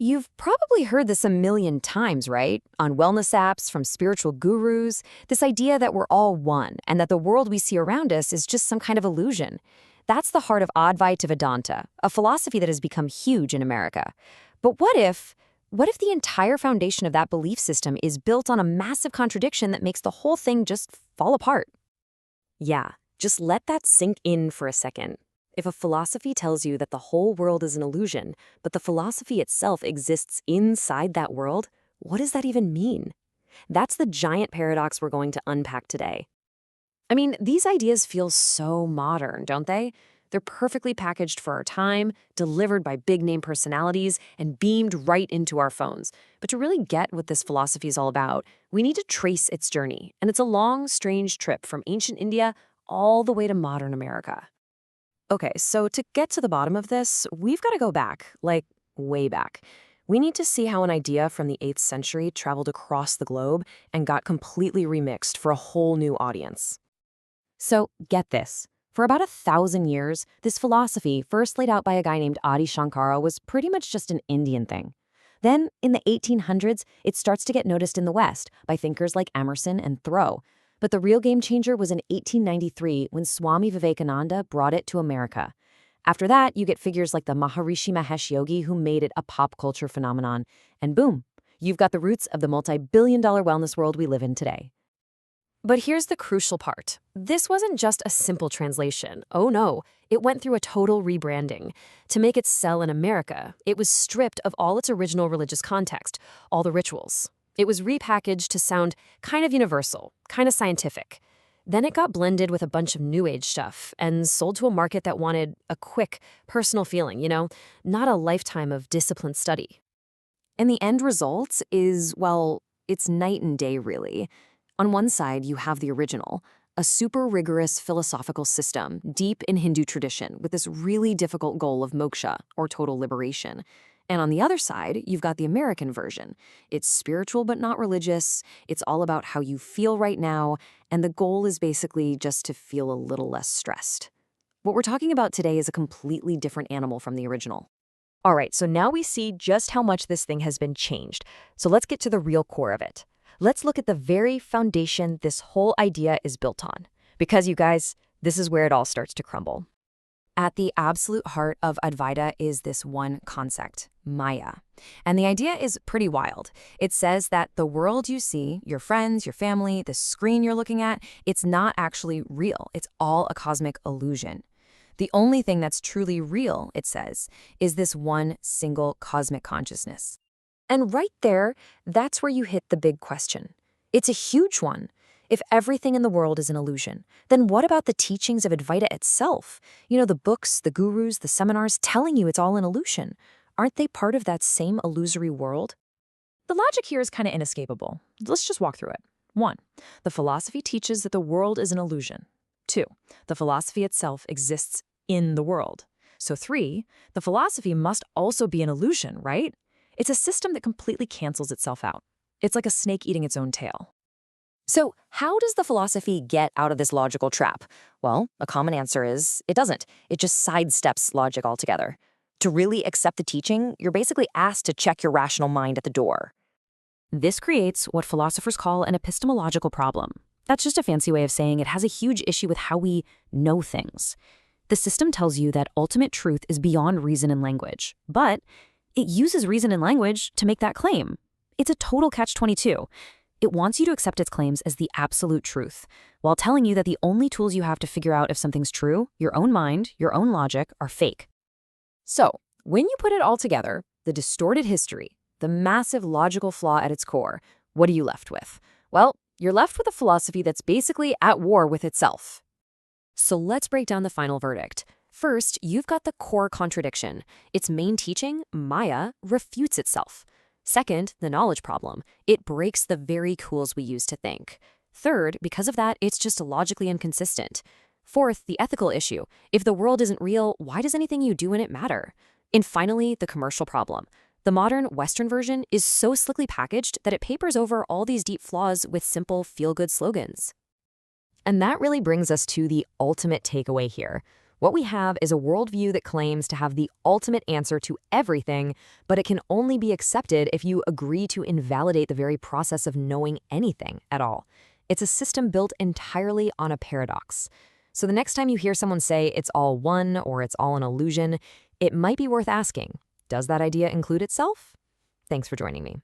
You've probably heard this a million times, right? On wellness apps, from spiritual gurus, this idea that we're all one and that the world we see around us is just some kind of illusion. That's the heart of Advaita Vedanta, a philosophy that has become huge in America. But what if the entire foundation of that belief system is built on a massive contradiction that makes the whole thing just fall apart? Yeah, just let that sink in for a second. If a philosophy tells you that the whole world is an illusion, but the philosophy itself exists inside that world, what does that even mean? That's the giant paradox we're going to unpack today. I mean, these ideas feel so modern, don't they? They're perfectly packaged for our time, delivered by big-name personalities, and beamed right into our phones. But to really get what this philosophy is all about, we need to trace its journey. And it's a long, strange trip from ancient India all the way to modern America. Okay, so to get to the bottom of this, we've got to go back, like way back. We need to see how an idea from the 8th century traveled across the globe and got completely remixed for a whole new audience. So get this. For about 1,000 years, this philosophy, first laid out by a guy named Adi Shankara, was pretty much just an Indian thing. Then, in the 1800s, it starts to get noticed in the West by thinkers like Emerson and Thoreau. But the real game changer was in 1893 when Swami Vivekananda brought it to America. After that, you get figures like the Maharishi Mahesh Yogi who made it a pop culture phenomenon. And boom, you've got the roots of the multi-billion-dollar wellness world we live in today. But here's the crucial part. This wasn't just a simple translation. Oh no, it went through a total rebranding. To make it sell in America, it was stripped of all its original religious context, all the rituals. It was repackaged to sound kind of universal, kind of scientific. Then it got blended with a bunch of new age stuff and sold to a market that wanted a quick, personal feeling, not a lifetime of disciplined study. And the end result is, well, it's night and day, really. On one side, you have the original, a super rigorous philosophical system deep in Hindu tradition with this really difficult goal of moksha, or total liberation. And on the other side, you've got the American version. It's spiritual but not religious, it's all about how you feel right now, and the goal is basically just to feel a little less stressed. What we're talking about today is a completely different animal from the original. All right, so now we see just how much this thing has been changed. So let's get to the real core of it. Let's look at the very foundation this whole idea is built on. Because, you guys, this is where it all starts to crumble. At the absolute heart of Advaita is this one concept, Maya. And the idea is pretty wild. It says that the world you see, your friends, your family, the screen you're looking at, it's not actually real. It's all a cosmic illusion. The only thing that's truly real, it says, is this one single cosmic consciousness. And right there, that's where you hit the big question. It's a huge one. If everything in the world is an illusion, then what about the teachings of Advaita itself? The books, the gurus, the seminars telling you it's all an illusion. Aren't they part of that same illusory world? The logic here is kind of inescapable. Let's just walk through it. 1. The philosophy teaches that the world is an illusion. 2. The philosophy itself exists in the world. So 3. The philosophy must also be an illusion, right? It's a system that completely cancels itself out. It's like a snake eating its own tail. So how does the philosophy get out of this logical trap? Well, a common answer is it doesn't. It just sidesteps logic altogether. To really accept the teaching, you're basically asked to check your rational mind at the door. This creates what philosophers call an epistemological problem. That's just a fancy way of saying it has a huge issue with how we know things. The system tells you that ultimate truth is beyond reason and language, but it uses reason and language to make that claim. It's a total catch-22. It wants you to accept its claims as the absolute truth, while telling you that the only tools you have to figure out if something's true, your own mind, your own logic, are fake. So, when you put it all together, the distorted history, the massive logical flaw at its core, what are you left with? Well, you're left with a philosophy that's basically at war with itself. So let's break down the final verdict. First, you've got the core contradiction. Its main teaching, Maya, refutes itself. Second, the knowledge problem. It breaks the very tools we use to think. Third, because of that, it's just logically inconsistent. Fourth, the ethical issue. If the world isn't real, why does anything you do in it matter? And finally, the commercial problem. The modern Western version is so slickly packaged that it papers over all these deep flaws with simple feel-good slogans. And that really brings us to the ultimate takeaway here. What we have is a worldview that claims to have the ultimate answer to everything, but it can only be accepted if you agree to invalidate the very process of knowing anything at all. It's a system built entirely on a paradox. So the next time you hear someone say it's all one or it's all an illusion, it might be worth asking, does that idea include itself? Thanks for joining me.